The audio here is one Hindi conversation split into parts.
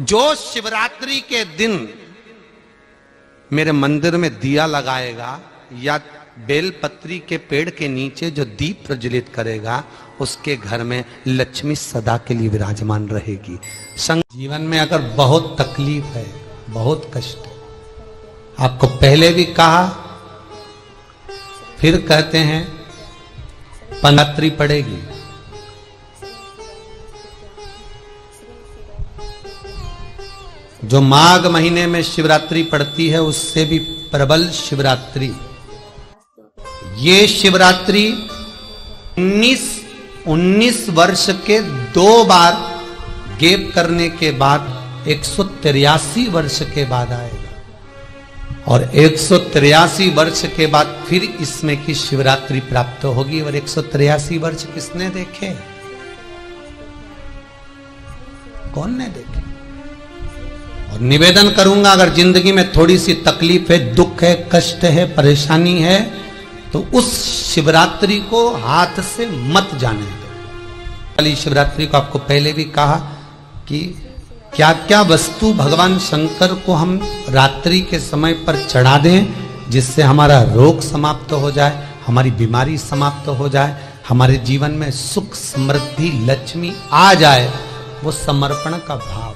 जो शिवरात्रि के दिन मेरे मंदिर में दिया लगाएगा या बेलपत्री के पेड़ के नीचे जो दीप प्रज्वलित करेगा, उसके घर में लक्ष्मी सदा के लिए विराजमान रहेगी। जीवन में अगर बहुत तकलीफ है, बहुत कष्ट है, आपको पहले भी कहा फिर कहते हैं, पंद्रह पड़ेगी। जो माघ महीने में शिवरात्रि पड़ती है उससे भी प्रबल शिवरात्रि। ये शिवरात्रि 19 वर्ष के 2 बार गैप करने के बाद 183 वर्ष के बाद आएगा और 183 वर्ष के बाद फिर इसमें की शिवरात्रि प्राप्त होगी। और 183 वर्ष किसने देखे? कौन ने देखे? और निवेदन करूंगा, अगर जिंदगी में थोड़ी सी तकलीफ है, दुख है, कष्ट है, परेशानी है, तो उस शिवरात्रि को हाथ से मत जाने दो। वाली शिवरात्रि को आपको पहले भी कहा कि क्या क्या वस्तु भगवान शंकर को हम रात्रि के समय पर चढ़ा दें, जिससे हमारा रोग समाप्त हो जाए, हमारी बीमारी समाप्त हो जाए, हमारे जीवन में सुख समृद्धि लक्ष्मी आ जाए। वो समर्पण का भाव।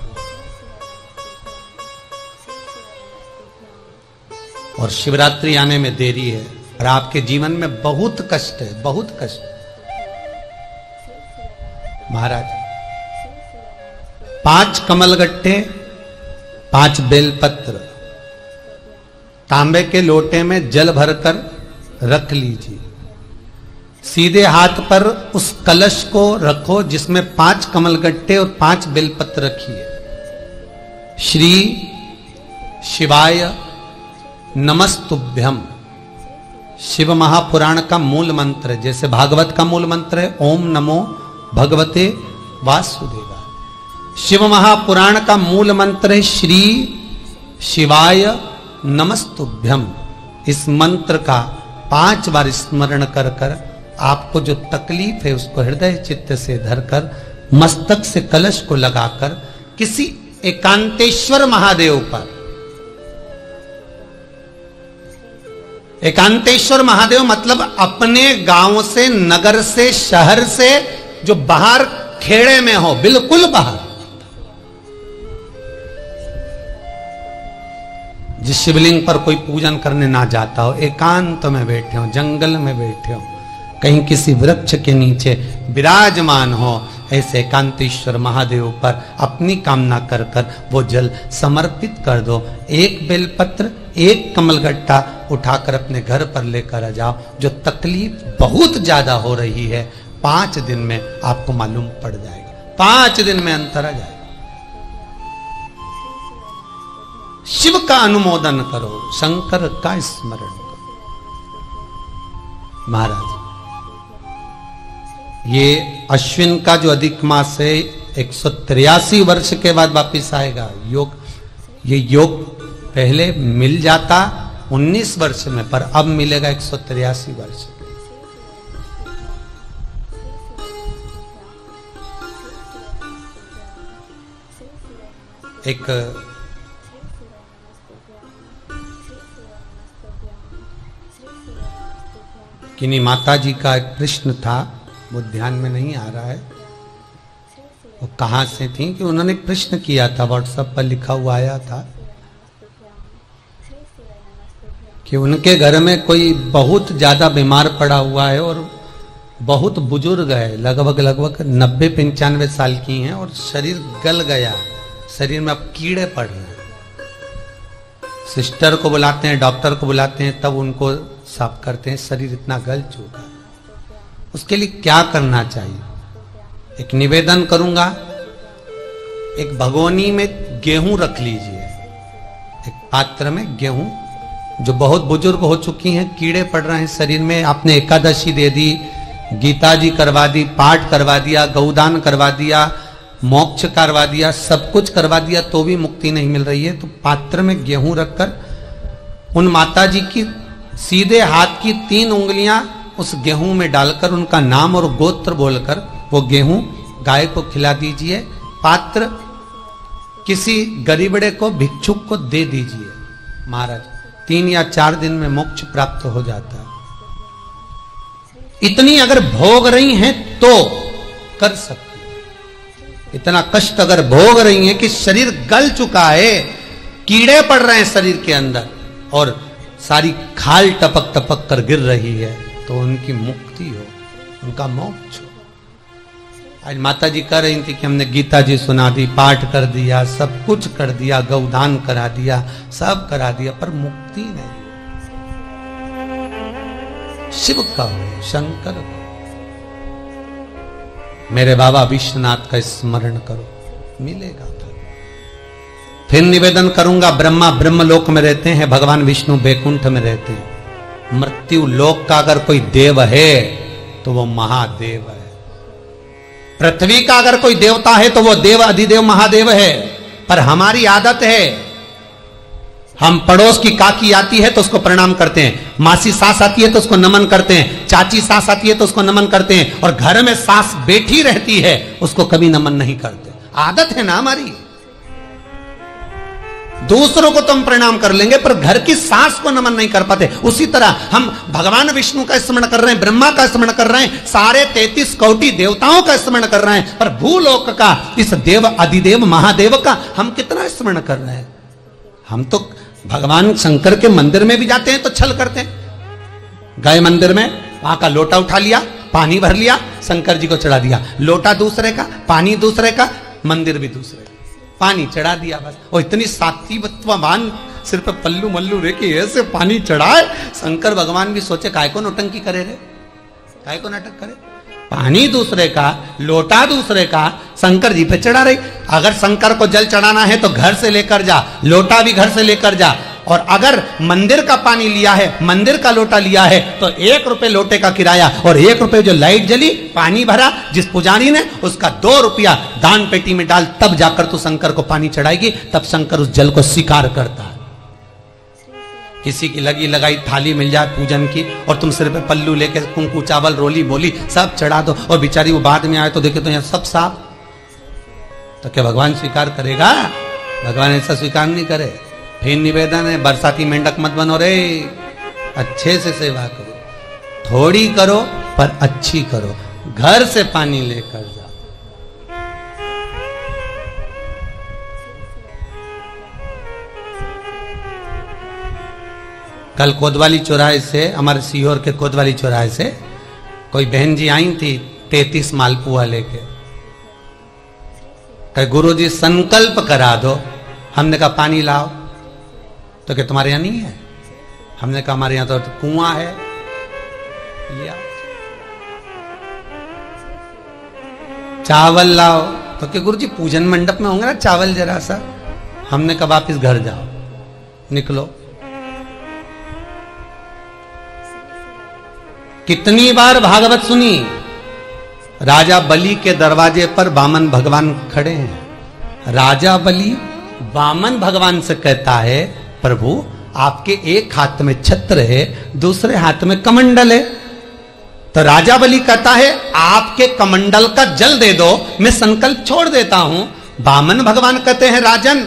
और शिवरात्रि आने में देरी है और आपके जीवन में बहुत कष्ट है, बहुत कष्ट। महाराज 5 कमलगट्टे, 5 बेलपत्र तांबे के लोटे में जल भरकर रख लीजिए। सीधे हाथ पर उस कलश को रखो जिसमें 5 कमलगट्टे और 5 बेलपत्र रखिए। श्री शिवाय नमस्तुभ्यम शिव महापुराण का मूल मंत्र है, जैसे भागवत का मूल मंत्र है ओम नमो भगवते वासुदेवाय। शिव महापुराण का मूल मंत्र है श्री शिवाय नमस्तुभ्यम। इस मंत्र का 5 बार स्मरण कर कर आपको जो तकलीफ है उसको हृदय चित्त से धरकर मस्तक से कलश को लगाकर किसी एकांतेश्वर महादेव पर, एकांतेश्वर महादेव मतलब अपने गांव से, नगर से, शहर से जो बाहर खेड़े में हो, बिल्कुल बाहर, जिस शिवलिंग पर कोई पूजन करने ना जाता हो, एकांत में बैठे हो, जंगल में बैठे हो, कहीं किसी वृक्ष के नीचे विराजमान हो, ऐसे एकांतेश्वर महादेव पर अपनी कामना कर कर वो जल समर्पित कर दो। 1 बेलपत्र, 1 कमलगट्टा उठाकर अपने घर पर लेकर आ जाओ। जो तकलीफ बहुत ज्यादा हो रही है 5 दिन में आपको मालूम पड़ जाएगा, 5 दिन में अंतर आ जाएगा। शिव का अनुमोदन करो, शंकर का स्मरण करो। महाराज ये अश्विन का जो अधिक मास है 183 वर्ष के बाद वापिस आएगा। योग, ये योग पहले मिल जाता 19 वर्ष में, पर अब मिलेगा 183 वर्ष। एक किन्हीं माता जी का एक प्रश्न था, वो ध्यान में नहीं आ रहा है वो कहां से थी, कि उन्होंने प्रश्न किया था, व्हाट्सएप पर लिखा हुआ आया था कि उनके घर में कोई बहुत ज्यादा बीमार पड़ा हुआ है और बहुत बुजुर्ग है, लगभग 90-95 साल की हैं और शरीर गल गया, शरीर में अब कीड़े पड़ रहे हैं। सिस्टर को बुलाते हैं, डॉक्टर को बुलाते हैं, तब उनको साफ करते हैं, शरीर इतना गल चुका। उसके लिए क्या करना चाहिए? एक निवेदन करूंगा, एक भगोनी में गेहूं रख लीजिए, एक पात्र में गेहूं, जो बहुत बुजुर्ग हो चुकी हैं, कीड़े पड़ रहे हैं शरीर में, आपने एकादशी दे दी, गीता जी करवा दी, पाठ करवा दिया, गौदान करवा दिया, मोक्ष करवा दिया, सब कुछ करवा दिया, तो भी मुक्ति नहीं मिल रही है, तो पात्र में गेहूं रखकर उन माता जी की सीधे हाथ की 3 उंगलियां उस गेहूं में डालकर उनका नाम और गोत्र बोलकर वो गेहूं गाय को खिला दीजिए। पात्र किसी गरीबड़े को, भिक्षुक को दे दीजिए महाराज, 3 या 4 दिन में मोक्ष प्राप्त हो जाता है। इतनी अगर भोग रही हैं तो कर सकती है। इतना कष्ट अगर भोग रही हैं कि शरीर गल चुका है, कीड़े पड़ रहे हैं शरीर के अंदर और सारी खाल टपक टपक कर गिर रही है, तो उनकी मुक्ति हो, उनका मोक्ष हो। आज माता जी कह रही थी कि हमने गीता जी सुना दी, पाठ कर दिया, सब कुछ कर दिया, गौदान करा दिया, सब करा दिया, पर मुक्ति नहीं। शिव का हो, शंकर का, मेरे बाबा विश्वनाथ का स्मरण करो, मिलेगा। फिर निवेदन करूंगा, ब्रह्मा ब्रह्मलोक में रहते हैं, भगवान विष्णु बैकुंठ में रहते हैं। मृत्यु लोक का अगर कोई देव है तो वो महादेव है। पृथ्वी का अगर कोई देवता है तो वो देव अधिदेव महादेव है। पर हमारी आदत है, हम पड़ोस की काकी आती है तो उसको प्रणाम करते हैं, मासी सास आती है तो उसको नमन करते हैं, चाची सास आती है तो उसको नमन करते हैं, और घर में सास बैठी रहती है उसको कभी नमन नहीं करते। आदत है ना हमारी। दूसरों को तो हम प्रणाम कर लेंगे पर घर की सास को नमन नहीं कर पाते। उसी तरह हम भगवान विष्णु का स्मरण कर रहे हैं, ब्रह्मा का स्मरण कर रहे हैं, सारे 33 कोटि देवताओं का स्मरण कर रहे हैं, पर भूलोक का इस देव अधिदेव महादेव का हम कितना स्मरण कर रहे हैं। हम तो भगवान शंकर के मंदिर में भी जाते हैं तो छल करते हैं। गए मंदिर में, वहां का लोटा उठा लिया, पानी भर लिया, शंकर जी को चढ़ा दिया। लोटा दूसरे का, पानी दूसरे का, मंदिर भी दूसरे का, पानी चढ़ा दिया बस। और इतनी सात्विकवान सिर पे पल्लू मल्लू रे के ऐसे पानी चढ़ाए, शंकर भगवान भी सोचे काय को नौटंकी करे रे, काय को नाटक करे। पानी दूसरे का, लोटा दूसरे का, शंकर जी पे चढ़ा रही। अगर शंकर को जल चढ़ाना है तो घर से लेकर जा, लोटा भी घर से लेकर जा। और अगर मंदिर का पानी लिया है, मंदिर का लोटा लिया है, तो 1 रुपए लोटे का किराया और 1 रुपए जो लाइट जली, पानी भरा जिस पुजारी ने, उसका 2 रुपया दान पेटी में डाल, तब जाकर तू शंकर को पानी चढ़ाएगी, तब शंकर उस जल को स्वीकार करता है। किसी की लगी लगाई थाली मिल जाए पूजन की और तुम सिर पे पल्लू लेके कुंकू चावल रोली बोली सब चढ़ा दो, और बेचारी वो बाद में आए तो देखे तो यहाँ सब साफ, तो क्या भगवान स्वीकार करेगा? भगवान ऐसा स्वीकार नहीं करे। फिर निवेदन है, बरसाती मेंढक मत बनो रे, अच्छे से सेवा करो, थोड़ी करो पर अच्छी करो। घर से पानी लेकर जाओ। कल कोतवाली चौराहे से, हमारे सीहोर के कोतवाली चौराहे से कोई बहन जी आई थी 33 मालपुआ लेके। कहे गुरुजी संकल्प करा दो। हमने कहा पानी लाओ, तो क्या तुम्हारे यहां नहीं है? हमने कहा हमारे यहां तो कुआं है, लिया। चावल लाओ, तो क्या गुरुजी पूजन मंडप में होंगे ना चावल जरा सा। हमने कहा वापिस घर जाओ, निकलो। कितनी बार भागवत सुनी, राजा बलि के दरवाजे पर वामन भगवान खड़े हैं। राजा बलि वामन भगवान से कहता है, प्रभु आपके एक हाथ में छत्र है, दूसरे हाथ में कमंडल है। तो राजा बलि कहता है आपके कमंडल का जल दे दो, मैं संकल्प छोड़ देता हूं। वामन भगवान कहते हैं राजन,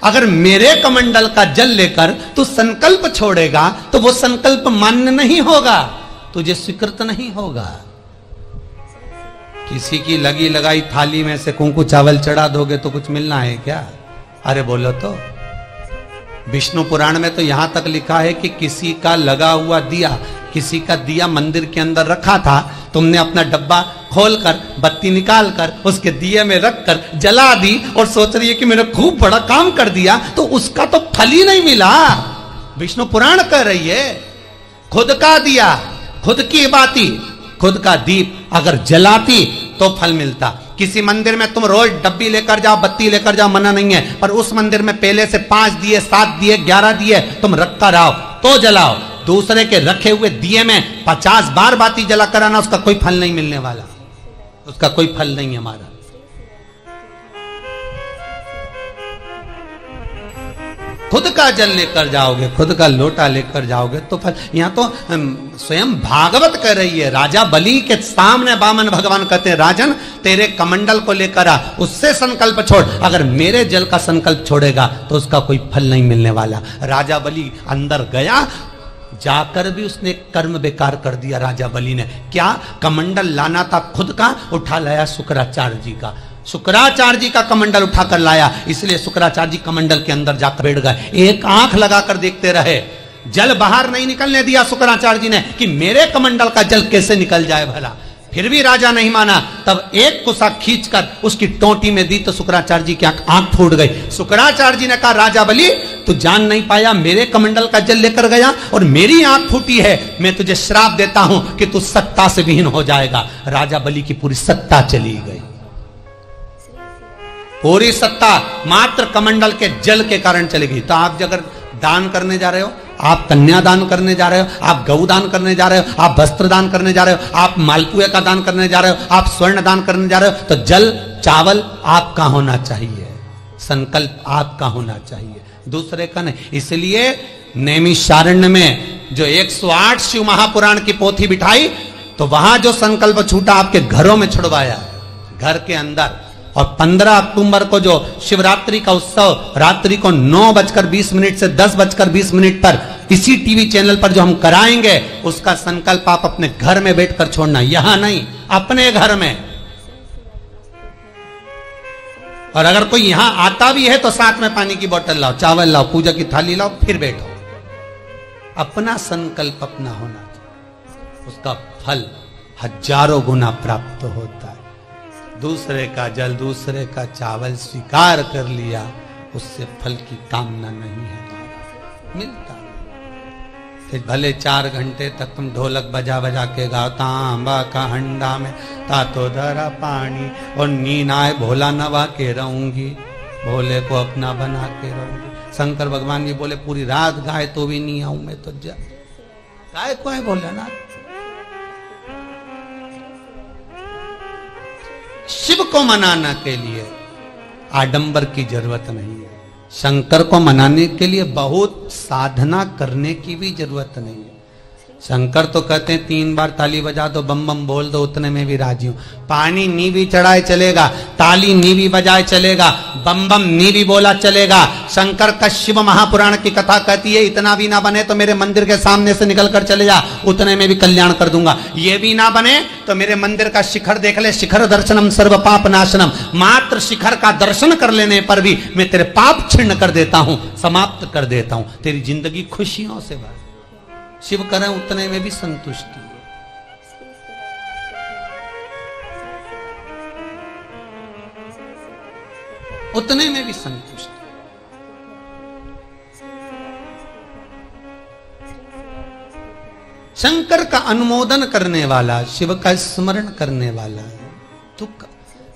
अगर मेरे कमंडल का जल लेकर तू संकल्प छोड़ेगा तो वो संकल्प मान्य नहीं होगा, तुझे स्वीकृत नहीं होगा। किसी की लगी लगाई थाली में से कुंकू चावल चढ़ा दोगे तो कुछ मिलना है क्या? अरे बोलो तो। विष्णु पुराण में तो यहां तक लिखा है कि किसी का लगा हुआ दिया, किसी का दिया मंदिर के अंदर रखा था, तुमने अपना डब्बा खोलकर बत्ती निकाल कर उसके दिए में रखकर जला दी और सोच रही है कि मैंने खूब बड़ा काम कर दिया, तो उसका तो फल ही नहीं मिला। विष्णु पुराण कह रही है खुद का दिया, खुद की बाती, खुद का दीप अगर जलाती तो फल मिलता। किसी मंदिर में तुम रोज डब्बी लेकर जाओ, बत्ती लेकर जाओ, मना नहीं है, पर उस मंदिर में पहले से 5 दिए, 7 दिए, 11 दिए तुम रखता रहो तो जलाओ। दूसरे के रखे हुए दिए में 50 बार बाती जला कर आना, उसका कोई फल नहीं मिलने वाला, उसका कोई फल नहीं हमारा। खुद का जल लेकर जाओगे, खुद का लोटा लेकर जाओगे तो फल। यहाँ तो स्वयं भागवत कह रही है, राजा बलि के सामने वामन भगवान कहते हैं, राजन तेरे कमंडल को लेकर आ, उससे संकल्प छोड़, अगर मेरे जल का संकल्प छोड़ेगा तो उसका कोई फल नहीं मिलने वाला। राजा बलि अंदर गया, जाकर भी उसने कर्म बेकार कर दिया। राजा बलि ने क्या, कमंडल लाना था खुद का, उठा लाया शुक्राचार्य जी का। शुक्राचार्य जी का कमंडल उठाकर लाया, इसलिए शुक्राचार्य जी कमंडल के अंदर जाकर बैठ गए, एक आंख लगाकर देखते रहे, जल बाहर नहीं निकलने दिया शुक्राचार्य जी ने कि मेरे कमंडल का जल कैसे निकल जाए भला। फिर भी राजा नहीं माना, तब एक कुसा खींचकर उसकी टोंटी में दी तो शुक्राचार्य जी की आंख फूट गई। शुक्राचार्य जी ने कहा, राजा बलि तू जान नहीं पाया, मेरे कमंडल का जल लेकर गया और मेरी आंख फूटी है, मैं तुझे श्राप देता हूं कि तू सत्ता से विहीन हो जाएगा। राजा बलि की पूरी सत्ता चली गई, पूरी सत्ता मात्र कमंडल के जल के कारण चलेगी। तो आप अगर दान करने जा रहे हो, आप कन्यादान करने जा रहे हो, आप गौ दान करने जा रहे हो, आप वस्त्र दान करने जा रहे हो, आप मालपुए का दान करने जा रहे हो, आप स्वर्ण दान करने जा रहे हो, तो जल चावल आपका होना चाहिए, संकल्प आपका होना चाहिए, दूसरे का नहीं। इसलिए नैमिषारण्य में जो 108 शिव महापुराण की पोथी बिठाई, तो वहां जो संकल्प छूटा आपके घरों में छुड़वाया, घर के अंदर। और 15 अक्टूबर को जो शिवरात्रि का उत्सव रात्रि को 9:20 से 10:20 पर इसी टीवी चैनल पर जो हम कराएंगे, उसका संकल्प आप अपने घर में बैठकर छोड़ना, यहां नहीं, अपने घर में। और अगर कोई यहां आता भी है तो साथ में पानी की बोतल लाओ, चावल लाओ, पूजा की थाली लाओ, फिर बैठो। अपना संकल्प अपना होना चाहिए, उसका फल हजारों गुना प्राप्त होता है। दूसरे का जल, दूसरे का चावल स्वीकार कर लिया, उससे फल की कामना नहीं है, मिलता। फिर भले 4 घंटे तक तुम ढोलक बजा बजा के गाओ, तांबा का हंडा में तातो धरा पानी, और नींद आए भोला नवा के रहूंगी, भोले को अपना बना के रहूंगी। शंकर भगवान जी बोले पूरी रात गाए तो भी नहीं आऊं मैं, तो गाय को है भोलेनाथ। शिव को मनाने के लिए आडंबर की जरूरत नहीं है, शंकर को मनाने के लिए बहुत साधना करने की भी जरूरत नहीं है। शंकर तो कहते हैं 3 बार ताली बजा दो, बम बम बोल दो, उतने में भी राजी हूं। पानी नी भी चढ़ाए चलेगा, ताली नी भी बजाए चलेगा, बम बम नी भी बोला चलेगा। शंकर का शिव महापुराण की कथा कहती है, इतना भी ना बने तो मेरे मंदिर के सामने से निकल कर चले जा, उतने में भी कल्याण कर दूंगा। ये भी ना बने तो मेरे मंदिर का शिखर देख ले, शिखर दर्शनम सर्व पाप नाशनम, मात्र शिखर का दर्शन कर लेने पर भी मैं तेरे पाप छिन्न कर देता हूं, समाप्त कर देता हूं, तेरी जिंदगी खुशियों से भर। शिव करें उतने में भी संतुष्टि, उतने में भी संतुष्टि। शंकर का अनुमोदन करने वाला, शिव का स्मरण करने वाला है। तो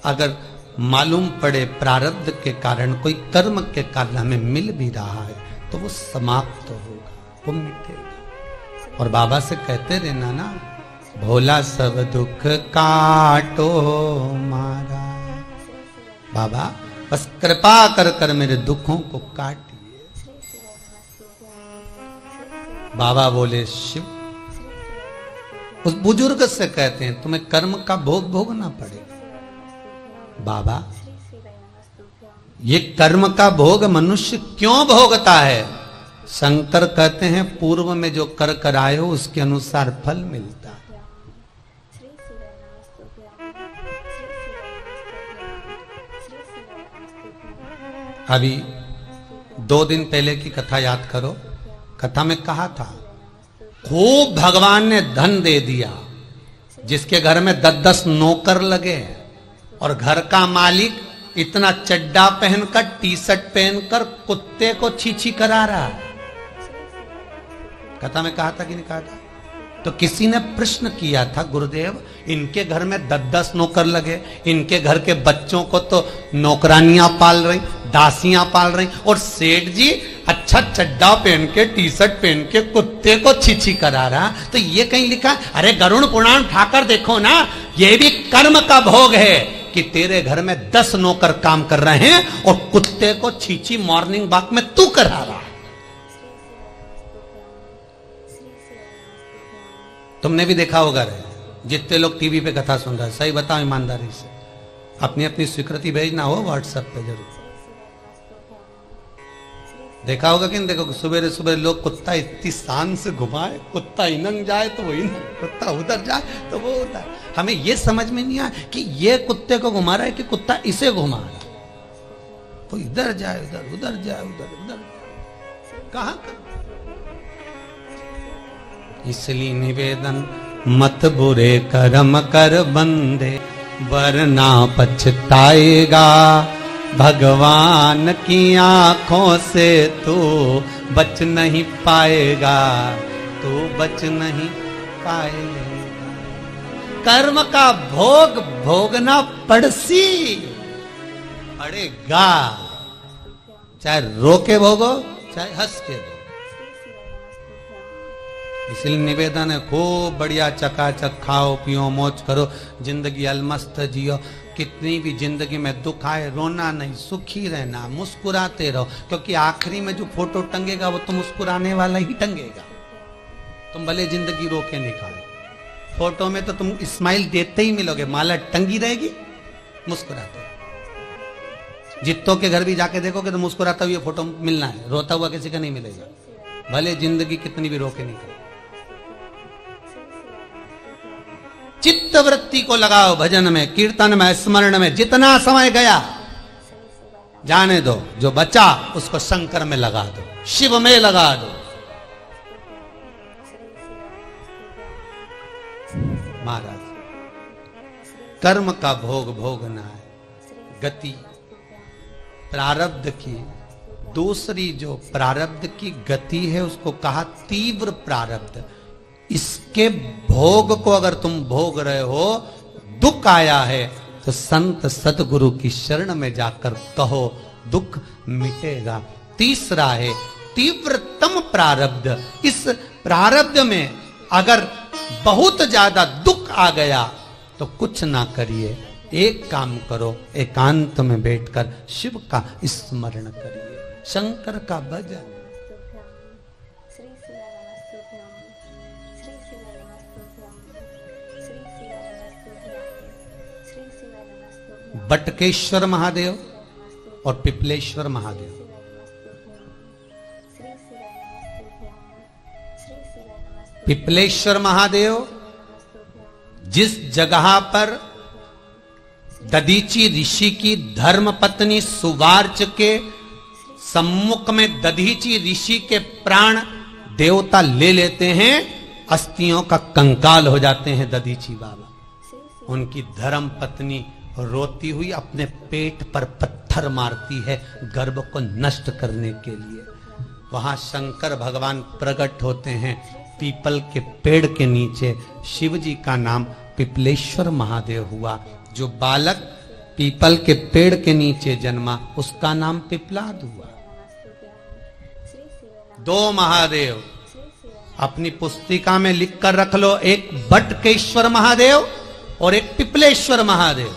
अगर मालूम पड़े प्रारब्ध के कारण, कोई कर्म के कारण हमें मिल भी रहा है, तो वो समाप्त होगा, वो मिटेगा। और बाबा से कहते रहना ना, भोला सब दुख काटो मारा, बाबा बस कृपा कर कर मेरे दुखों को काटिए। बाबा बोले शिव उस बुजुर्ग से कहते हैं, तुम्हें कर्म का भोग भोगना पड़ेगा। बाबा ये कर्म का भोग मनुष्य क्यों भोगता है? शंकर कहते हैं, पूर्व में जो कर कर आए हो उसके अनुसार फल मिलता है। अभी 2 दिन पहले की कथा याद करो, कथा में कहा था खूब भगवान ने धन दे दिया, जिसके घर में 10-10 नौकर लगे और घर का मालिक इतना चड्डा पहनकर, टी-शर्ट पहनकर कुत्ते को छीछी करा रहा है। कथा में कहा था कि नहीं कहा था? तो किसी ने प्रश्न किया था, गुरुदेव इनके घर में 10-10 नौकर लगे, इनके घर के बच्चों को तो नौकरानियां पाल रही, दासियां पाल रही, और सेठ जी अच्छा चड्डा पहन के, टी-शर्ट पहन के कुत्ते को छीछी करा रहा, तो ये कहीं लिखा? अरे गरुड़ पुराण उठाकर देखो ना, ये भी कर्म का भोग है, कि तेरे घर में 10 नौकर काम कर रहे हैं और कुत्ते को छींची मॉर्निंग वॉक में तू करा रहा है। तुमने भी देखा होगा रे, जितने लोग टीवी पे कथा सुन रहे हैं, सही बताओ ईमानदारी से, अपनी अपनी स्वीकृति भेजना हो व्हाट्सएप पे जरूर। देखा होगा कि नहीं देखो, सुबह सुबह लोग कुत्ता इतनी शान से घुमाए, कुत्ता इनंग जाए तो वो इनंग, कुत्ता उधर जाए तो वो उधर। हमें ये समझ में नहीं आया कि ये कुत्ते को घुमा रहा है कि कुत्ता इसे घुमा रहा है। वो इधर जाए उधर, उधर जाए उधर, उधर कहां। इसलिए निवेदन, मत बुरे कर्म कर बंदे वरना पछताएगा, भगवान की आंखों से तू बच नहीं पाएगा, तू बच नहीं पाएगा। कर्म का भोग भोगना पड़सी पड़ेगा, चाहे रो के भोगो चाहे हंस के भोगो। इसलिए निवेदन है, खूब बढ़िया चकाचक खाओ पियो मौज करो, जिंदगी अलमस्त जियो। कितनी भी जिंदगी में दुख आए रोना नहीं, सुखी रहना, मुस्कुराते रहो, क्योंकि आखिरी में जो फोटो टंगेगा वो तो मुस्कुराने वाला ही टंगेगा। तुम भले जिंदगी रो के निकालो, फोटो में तो तुम स्माइल देते ही मिलोगे, माला टंगी रहेगी मुस्कुराते। जित्तों के घर भी जाके देखोगे तो मुस्कुराता हुआ फोटो मिलना है, रोता हुआ किसी का नहीं मिलेगा, भले जिंदगी कितनी भी रो के निकले। चित्त वृत्ति को लगाओ भजन में, कीर्तन में, स्मरण में। जितना समय गया जाने दो, जो बचा उसको शंकर में लगा दो, शिव में लगा दो। महाराज, कर्म का भोग भोगना है, गति प्रारब्ध की। दूसरी जो प्रारब्ध की गति है उसको कहा तीव्र प्रारब्ध। इसके भोग को अगर तुम भोग रहे हो, दुख आया है तो संत सतगुरु की शरण में जाकर कहो, दुख मिटेगा। तीसरा है तीव्रतम प्रारब्ध। इस प्रारब्ध में अगर बहुत ज्यादा दुख आ गया तो कुछ ना करिए, एक काम करो, एकांत में बैठकर शिव का स्मरण करिए, शंकर का भजन। बटकेश्वर महादेव और पिपलेश्वर महादेव, पिपलेश्वर महादेव जिस जगह पर दधीची ऋषि की धर्म पत्नी सुवार्च के सम्मुख में दधीची ऋषि के प्राण देवता ले लेते हैं, अस्थियों का कंकाल हो जाते हैं दधीची बाबा। उनकी धर्म पत्नी रोती हुई अपने पेट पर पत्थर मारती है गर्भ को नष्ट करने के लिए। वहां शंकर भगवान प्रकट होते हैं पीपल के पेड़ के नीचे। शिव जी का नाम पिपलेश्वर महादेव हुआ। जो बालक पीपल के पेड़ के नीचे जन्मा उसका नाम पिपलाद हुआ। दो महादेव अपनी पुस्तिका में लिख कर रख लो, एक बटकेश्वर महादेव और एक पिपलेश्वर महादेव।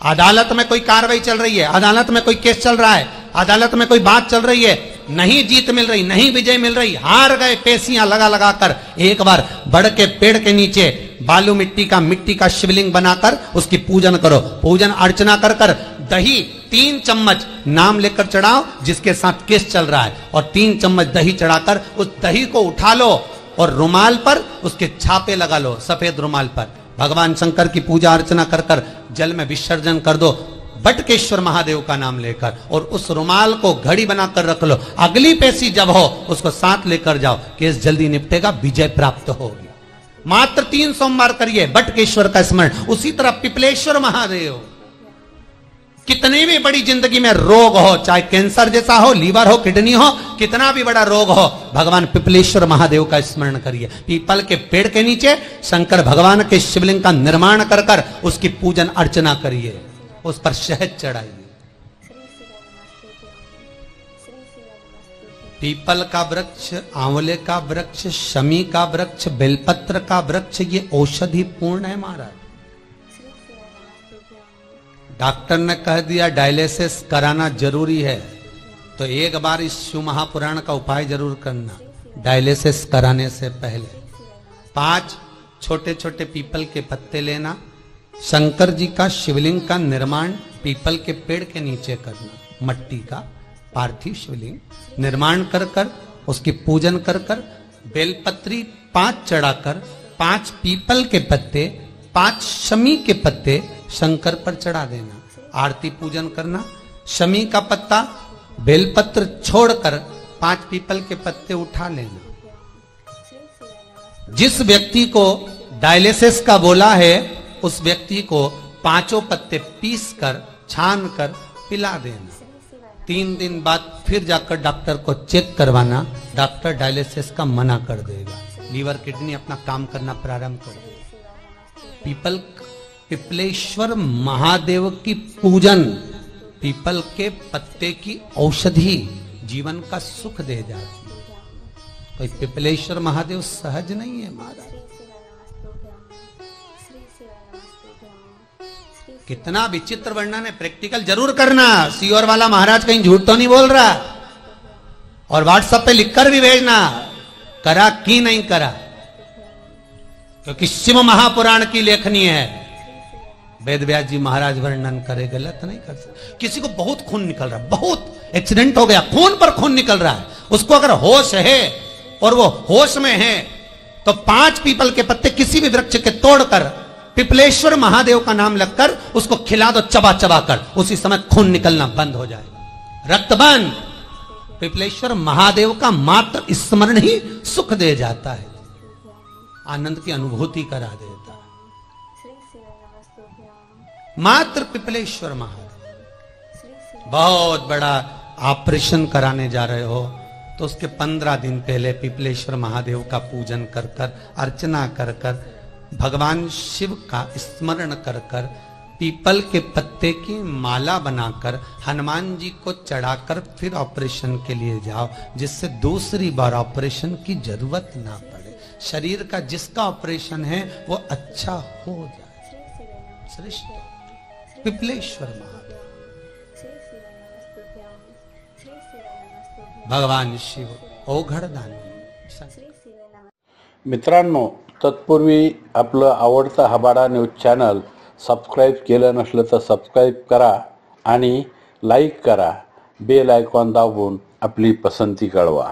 अदालत में कोई कार्रवाई चल रही है, अदालत में कोई केस चल रहा है, अदालत में कोई बात चल रही है, नहीं जीत मिल रही, नहीं विजय मिल रही, हार गए, पेशियां लगा लगा कर एक बार बड़ के पेड़ के नीचे बालू मिट्टी का शिवलिंग बनाकर उसकी पूजन करो। पूजन अर्चना कर कर दही 3 चम्मच नाम लेकर चढ़ाओ जिसके साथ केस चल रहा है, और 3 चम्मच दही चढ़ाकर उस दही को उठा लो और रुमाल पर उसके छापे लगा लो, सफेद रुमाल पर भगवान शंकर की पूजा अर्चना कर कर जल में विसर्जन कर दो बटकेश्वर महादेव का नाम लेकर, और उस रुमाल को घड़ी बनाकर रख लो। अगली पेशी जब हो उसको साथ लेकर जाओ, केस जल्दी निपटेगा, विजय प्राप्त होगी। मात्र 3 सोमवार करिए बटकेश्वर का स्मरण। उसी तरह पिपलेश्वर महादेव, कितनी भी बड़ी जिंदगी में रोग हो, चाहे कैंसर जैसा हो, लीवर हो, किडनी हो, कितना भी बड़ा रोग हो, भगवान पिपलेश्वर महादेव का स्मरण करिए। पीपल के पेड़ के नीचे शंकर भगवान के शिवलिंग का निर्माण कर कर उसकी पूजन अर्चना करिए, उस पर शहद चढ़ाइए। पीपल का वृक्ष, आंवले का वृक्ष, शमी का वृक्ष, बेलपत्र का वृक्ष, ये औषधि पूर्ण है महाराज। डॉक्टर ने कह दिया डायलिसिस कराना जरूरी है, तो एक बार इस शिव महापुराण का उपाय जरूर करना। डायलिसिस कराने से पहले 5 छोटे छोटे पीपल के पत्ते लेना, शंकर जी का शिवलिंग का निर्माण पीपल के पेड़ के नीचे करना, मट्टी का पार्थिव शिवलिंग निर्माण कर कर उसकी पूजन कर कर बेलपत्री 5 चढ़ाकर 5 पीपल के पत्ते 5 शमी के पत्ते शंकर पर चढ़ा देना, आरती पूजन करना। शमी का पत्ता बेलपत्र छोड़कर 5 पीपल के पत्ते उठा लेना। जिस व्यक्ति को डायलिसिस का बोला है उस व्यक्ति को 5 पत्ते पीस कर छान कर पिला देना। 3 दिन बाद फिर जाकर डॉक्टर को चेक करवाना, डॉक्टर डायलिसिस का मना कर देगा, लीवर किडनी अपना काम करना प्रारंभ कर देगा। पिपलेश्वर महादेव की पूजन, पीपल के पत्ते की औषधि जीवन का सुख दे जाती है। तो पिपलेश्वर महादेव सहज नहीं है महाराज। कितना विचित्र वर्णन है, प्रैक्टिकल जरूर करना। सीओर वाला महाराज कहीं झूठ तो नहीं बोल रहा, और व्हाट्सएप पे लिखकर भी भेजना करा कि नहीं करा, क्योंकि शिव महापुराण की लेखनी है। वेद व्यास जी महाराज वर्णन करे, गलत नहीं कर सकते। किसी को बहुत खून निकल रहा है, बहुत एक्सीडेंट हो गया, खून पर खून निकल रहा है, उसको अगर होश है और वो होश में है तो 5 पीपल के पत्ते किसी भी वृक्ष के तोड़कर पिपलेश्वर महादेव का नाम लगकर उसको खिला दो, चबा चबा कर, उसी समय खून निकलना बंद हो जाए, रक्त बंद। पिपलेश्वर महादेव का मात्र स्मरण ही सुख दे जाता है, आनंद की अनुभूति करा देता है। मात्र पिपलेश्वर महादेव। बहुत बड़ा ऑपरेशन कराने जा रहे हो तो उसके 15 दिन पहले पिपलेश्वर महादेव का पूजन कर कर, अर्चना कर कर, भगवान शिव का स्मरण कर कर, पीपल के पत्ते की माला बनाकर हनुमान जी को चढ़ाकर फिर ऑपरेशन के लिए जाओ, जिससे दूसरी बार ऑपरेशन की जरूरत ना पड़े। शरीर का जिसका ऑपरेशन है वो अच्छा हो जाए। श्रेष्ठ पिपलेश्वर महादेव, भगवान शिव ओघडदानी। मित्रांनो, तत्पूर्वी आपलं आवडतं हबाडा न्यूज चॅनल सबस्क्राईब केलं नसलं तर सबस्क्राईब करा आणि लाईक करा, बेल आयकॉन दाबून आपली पसंती कळवा।